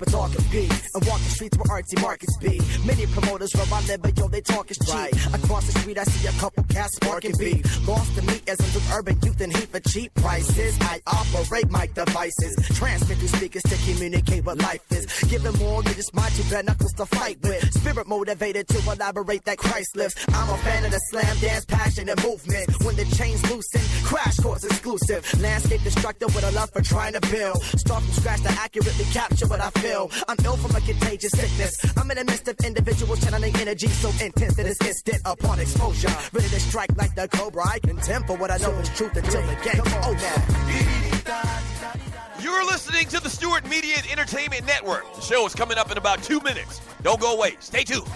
but talking beats. And walk the streets where artsy markets be. Many promoters where I live, but yo, they talk is cheap. Right. Across the street, I see a couple cats sparking beef. Lost to me as with urban youth and heat for cheap prices. I operate my devices. Transmit through speakers to communicate what life is. Giving more than just mind you bare knuckles to fight with. Spirit motivated to elaborate that Christ lives. I'm a fan of the slam dance, passion and movement. When the chains loosen, crash course exclusive. Landscape destructor with a love for trying to build. Start from scratch to accurately capture what I feel. I'm ill from a contagious sickness. I'm in the midst of individuals channeling energy so intense that it's instant upon exposure. Ready to strike like the cobra. I contend for what I know is truth until the game. Oh, now. You're listening to the Stewart Media and Entertainment Network. The show is coming up in about 2 minutes. Don't go away. Stay tuned.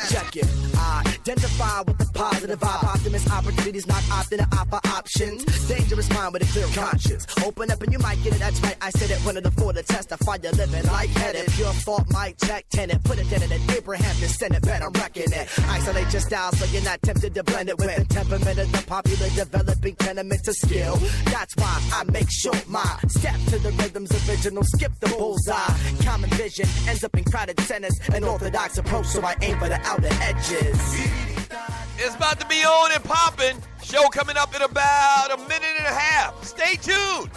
Check it. Identify with the positive vibe. Optimist opportunities, not often an offer options. Dangerous mind with a clear conscience. Open up and you might get it. That's right. I said it. One of the four to testify. You're living lightheaded. Pure thought, mic check, tenant. Put it in an Abraham descendant. Bet I'm wrecking it. Isolate your style so you're not tempted to blend it with the temperament of the popular developing tenement to skill. That's why I make sure my step to the rhythm's original. Skip the bullseye. Common vision ends up in crowded centers. An orthodox approach, so I aim for the outer edges. It's about to be on and popping. Show coming up in about a minute and a half. Stay tuned.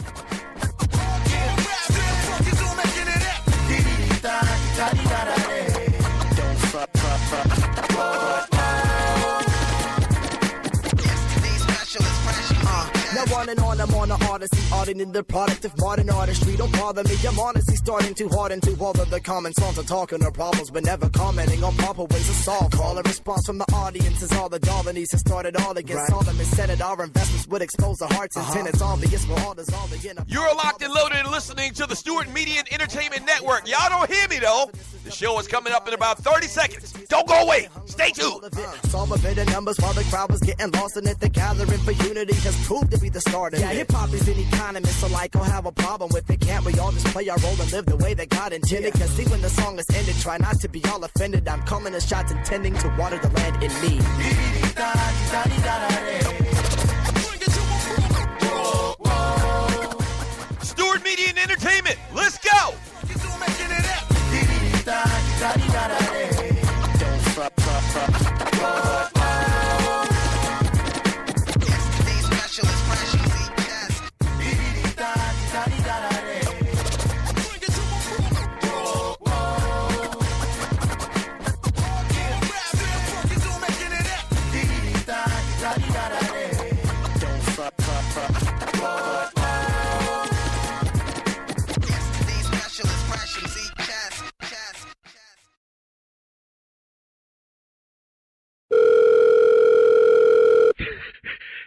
Now on and on, I'm on the odyssey, auditing the product of modern artistry. Don't bother me, I'm honestly starting too hard into all of the common songs of talking of problems, but never commenting on proper ways to solve. Call a response from the audience is all the darlinies have started all against all them and said it. Our investments would expose the hearts and tenants. Obvious we're all dissolving in a... You're locked and loaded and listening to the Stewart Media and Entertainment Network. Y'all don't hear me though. The show is coming up in about 30 seconds. Don't go away. Stay tuned. Solve a bit of numbers while the crowd was getting lost in it. The gathering for unity has proved to be the start of it. Hip-hop is an economist, so like, I'll have a problem with it. Can't we all just play our role and live the way that God intended? Cause see, when the song is ended, try not to be all offended. I'm calling the shots intending to water the land in need. Stewart Media and Entertainment, let's go!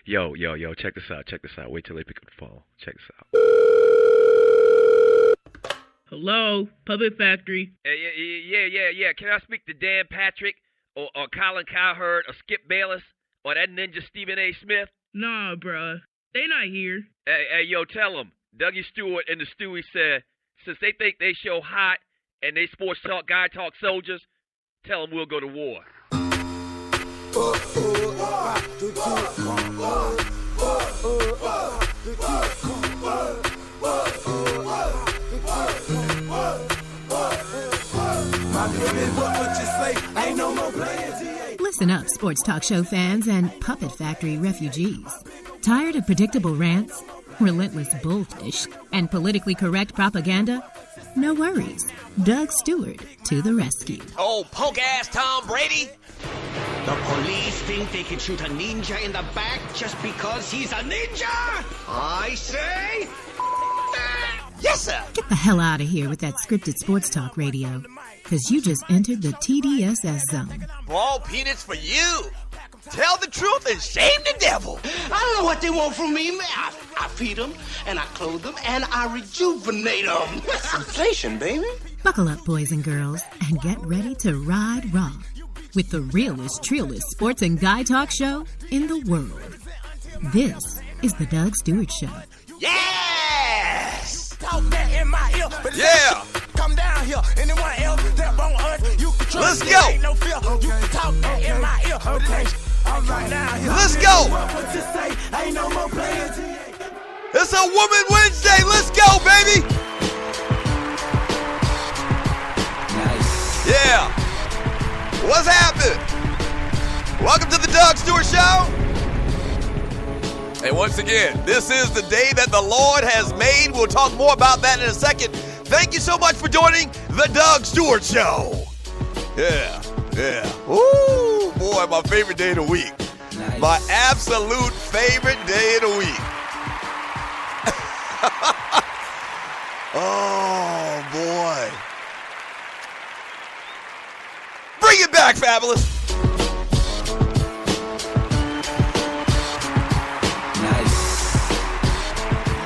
Yo, check this out. Wait till they pick up the phone. Check this out. Hello, Puppet Factory. Yeah. Can I speak to Dan Patrick or Colin Cowherd or Skip Bayless or that ninja Stephen A. Smith? Nah, bruh. They not here. Hey, yo, tell them. Dougie Stewart and the Stewie said, since they think they show hot and they sports talk, guy talk soldiers, tell them we'll go to war. Listen up, sports talk show fans and Puppet Factory refugees. Tired of predictable rants, relentless bullfish, and politically correct propaganda? No worries. Doug Stewart to the rescue. Oh, punk-ass Tom Brady. The police think they can shoot a ninja in the back just because he's a ninja? I say, that. Yes, sir. Get the hell out of here with that scripted sports talk radio, because you just entered the TDSS zone. Ball peanuts for you. Tell the truth and shame the devil. I don't know what they want from me. I feed them, and I clothe them, and I rejuvenate them. That's inflation, baby. Buckle up, boys and girls, and get ready to ride raw with the realest, trillest sports and guy talk show in the world. This is the Doug Stewart Show. Yes! Talk that in my ear, but yeah! Come down here, here. Anyone else that want us, you can trust. Let's me. go. Ain't no fear. You can talk in my ear. Okay. All right now. Let's go. What to say? Ain't no more playing. It's a Woman Wednesday. Let's go, baby. Nice. Yeah. What's happening? Welcome to the Doug Stewart Show. And once again, this is the day that the Lord has made. We'll talk more about that in a second. Thank you so much for joining the Doug Stewart Show. Yeah. Ooh, boy, my favorite day of the week. Nice. My absolute favorite day of the week. Oh, boy. Bring it back, Fabulous.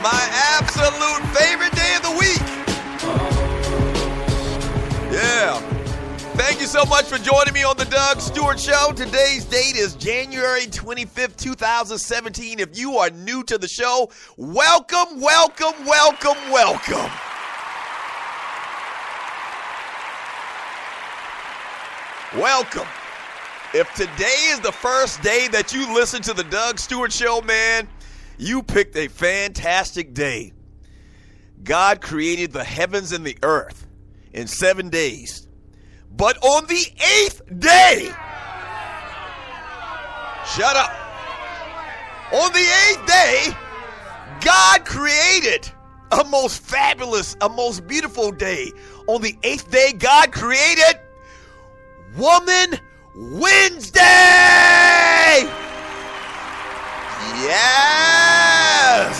My absolute favorite day of the week. Yeah. Thank you so much for joining me on the Doug Stewart Show. Today's date is January 25th, 2017. If you are new to the show, welcome. Welcome. If today is the first day that you listen to the Doug Stewart Show, man, you picked a fantastic day. God created the heavens and the earth in 7 days. But on the 8th day, shut up. On the 8th day, God created a most fabulous, a most beautiful day. On the 8th day, God created Woman Wednesday. Yes!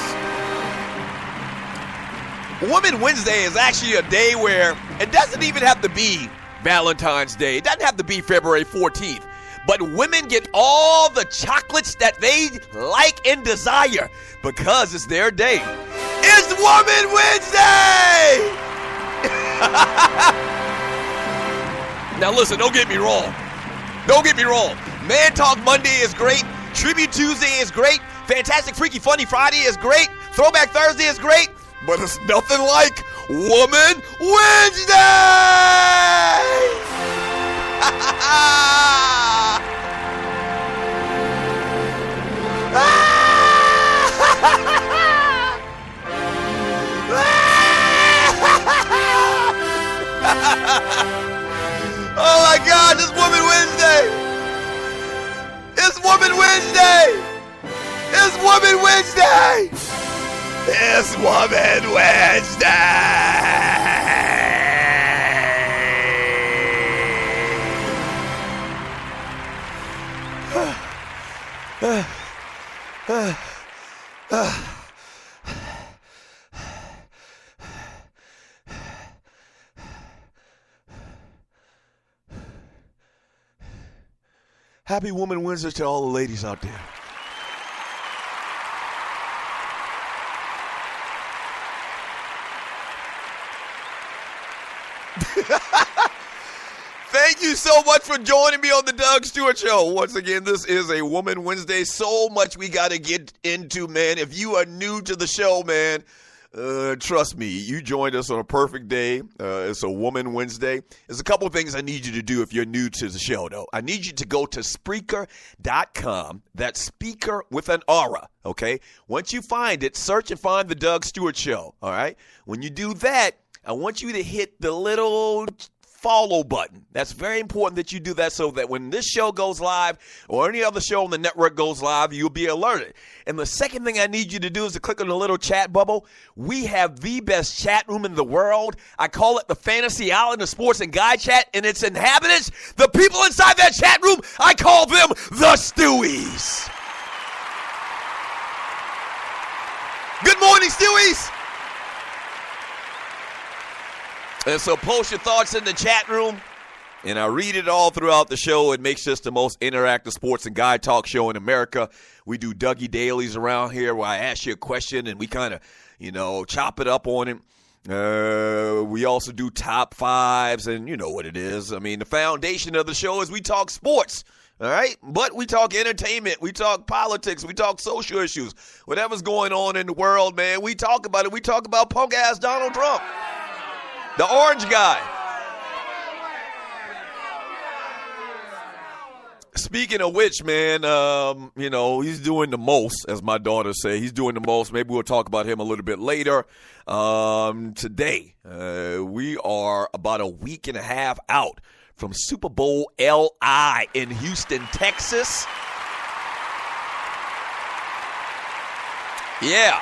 Woman Wednesday is actually a day where it doesn't even have to be Valentine's Day. It doesn't have to be February 14th. But women get all the chocolates that they like and desire because it's their day. It's Woman Wednesday! Now listen, don't get me wrong. Man Talk Monday is great. Tribute Tuesday is great. Fantastic Freaky Funny Friday is great. Throwback Thursday is great. But it's nothing like Woman Wednesday! Oh my God, it's Woman Wednesday! It's Woman Wednesday! It's Woman Wednesday! It's Woman Wednesday! Happy Woman Wednesday to all the ladies out there. Thank you so much for joining me on the Doug Stewart Show. Once again, this is a Woman Wednesday. So much we got to get into, man. If you are new to the show, man, trust me, you joined us on a perfect day. It's a Woman Wednesday. There's a couple of things I need you to do if you're new to the show, though. I need you to go to Spreaker.com. That's speaker with an aura, okay? Once you find it, search and find the Doug Stewart Show, all right? When you do that, I want you to hit the little follow button. That's very important that you do that so that when this show goes live or any other show on the network goes live, you'll be alerted. And the second thing I need you to do is to click on the little chat bubble. We have the best chat room in the world. I call it the Fantasy Island of Sports and Guy Chat, and its inhabitants, the people inside that chat room, I call them the Stewies. Good morning, Stewies. And so post your thoughts in the chat room, and I read it all throughout the show. It makes this the most interactive sports and guy talk show in America. We do Dougie Dailies around here where I ask you a question, and we kind of, chop it up on it. We also do top fives, and you know what it is. I mean, the foundation of the show is we talk sports, all right? But we talk entertainment. We talk politics. We talk social issues. Whatever's going on in the world, man, we talk about it. We talk about punk-ass Donald Trump. The orange guy. Speaking of which, man, he's doing the most, as my daughter say. He's doing the most. Maybe we'll talk about him a little bit later. Today, we are about a week and a half out from Super Bowl LI in Houston, Texas. Yeah.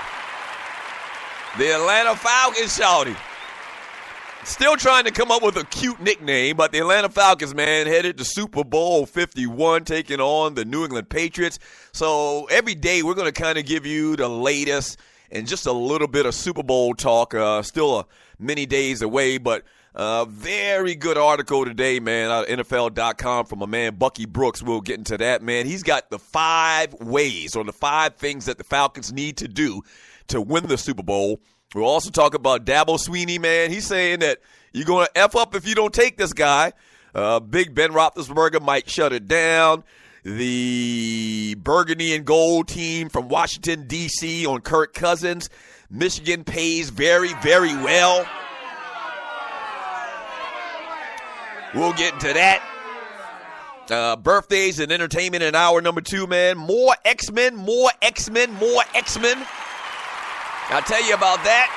The Atlanta Falcons, Shawty. Still trying to come up with a cute nickname, but the Atlanta Falcons, man, headed to Super Bowl 51, taking on the New England Patriots. So every day we're going to kind of give you the latest and just a little bit of Super Bowl talk. Still many days away, but very good article today, man, out of NFL.com from my man Bucky Brooks. We'll get into that, man. He's got the 5 ways or the 5 things that the Falcons need to do to win the Super Bowl. We'll also talk about Dabo Sweeney, man. He's saying that you're going to F up if you don't take this guy. Big Ben Roethlisberger might shut it down. The burgundy and gold team from Washington, D.C. on Kirk Cousins. Michigan pays very, very well. We'll get into that. Birthdays and entertainment in hour number 2, man. More X-Men, more X-Men, more X-Men. I'll tell you about that.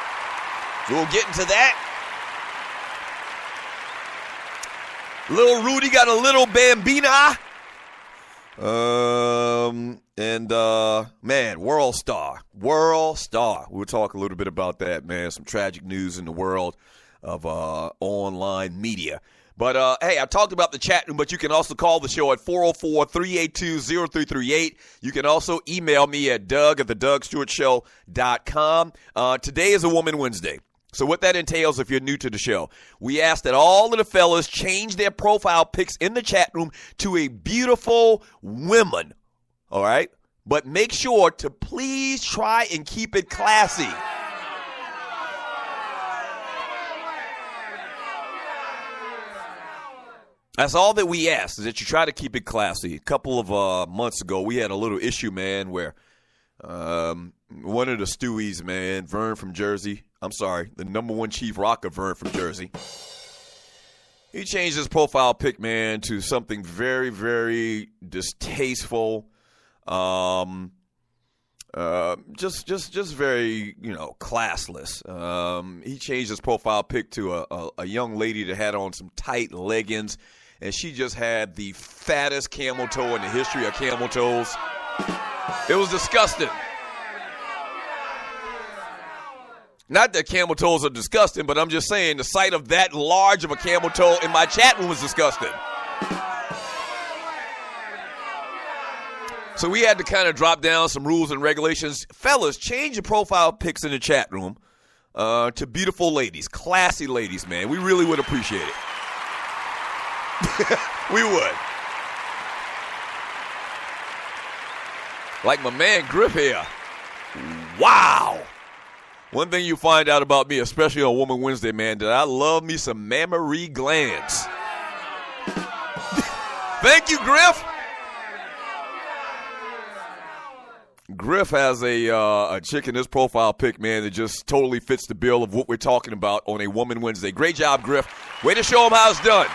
We'll get into that. Little Rudy got a little Bambina. Man, World Staaaaar. World Staaaaar. We'll talk a little bit about that, man. Some tragic news in the world of online media. But, hey, I talked about the chat room, but you can also call the show at 404-382-0338. You can also email me at doug@thedugstewartshow.com. Today is a Woman Wednesday. So what that entails, if you're new to the show, we ask that all of the fellas change their profile pics in the chat room to a beautiful woman, all right? But make sure to please try and keep it classy. That's all that we ask, is that you try to keep it classy. A couple of months ago, we had a little issue, man, where one of the Stewies, man, Vern from Jersey, I'm sorry, the number 1 chief rocker, Vern from Jersey, he changed his profile pic, man, to something very, very distasteful, just very, classless. He changed his profile pic to a young lady that had on some tight leggings, and she just had the fattest camel toe in the history of camel toes. It was disgusting. Not that camel toes are disgusting, but I'm just saying the sight of that large of a camel toe in my chat room was disgusting. So we had to kind of drop down some rules and regulations. Fellas, change your profile pics in the chat room to beautiful ladies, classy ladies, man. We really would appreciate it. We would. Like my man Griff here. Wow. One thing you find out about me, especially on Woman Wednesday, man, that I love me some mammary glands. Thank you, Griff. Griff has a chick in his profile pic, man, that just totally fits the bill of what we're talking about on a Woman Wednesday. Great job, Griff. Way to show him how it's done.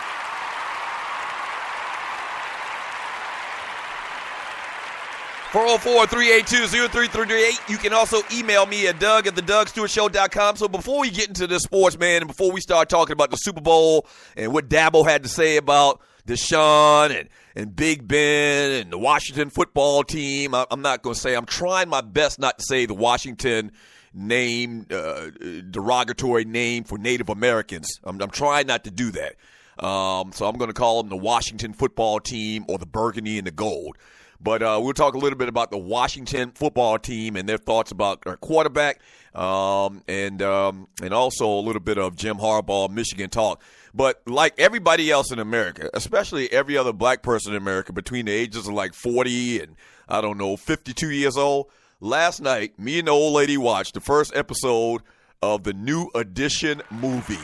404-382-0338. You can also email me at doug@thedugstewartshow.com. So before we get into this sports, man, and before we start talking about the Super Bowl and what Dabo had to say about Deshaun and Big Ben and the Washington football team, I'm not going to say, I'm trying my best not to say the Washington name, derogatory name for Native Americans. I'm trying not to do that. So I'm going to call them the Washington football team or the burgundy and the gold. But we'll talk a little bit about the Washington football team and their thoughts about our quarterback, and also a little bit of Jim Harbaugh, Michigan talk. But like everybody else in America, especially every other black person in America between the ages of like 40 and, 52 years old, last night, me and the old lady watched the first episode of the New Edition movie.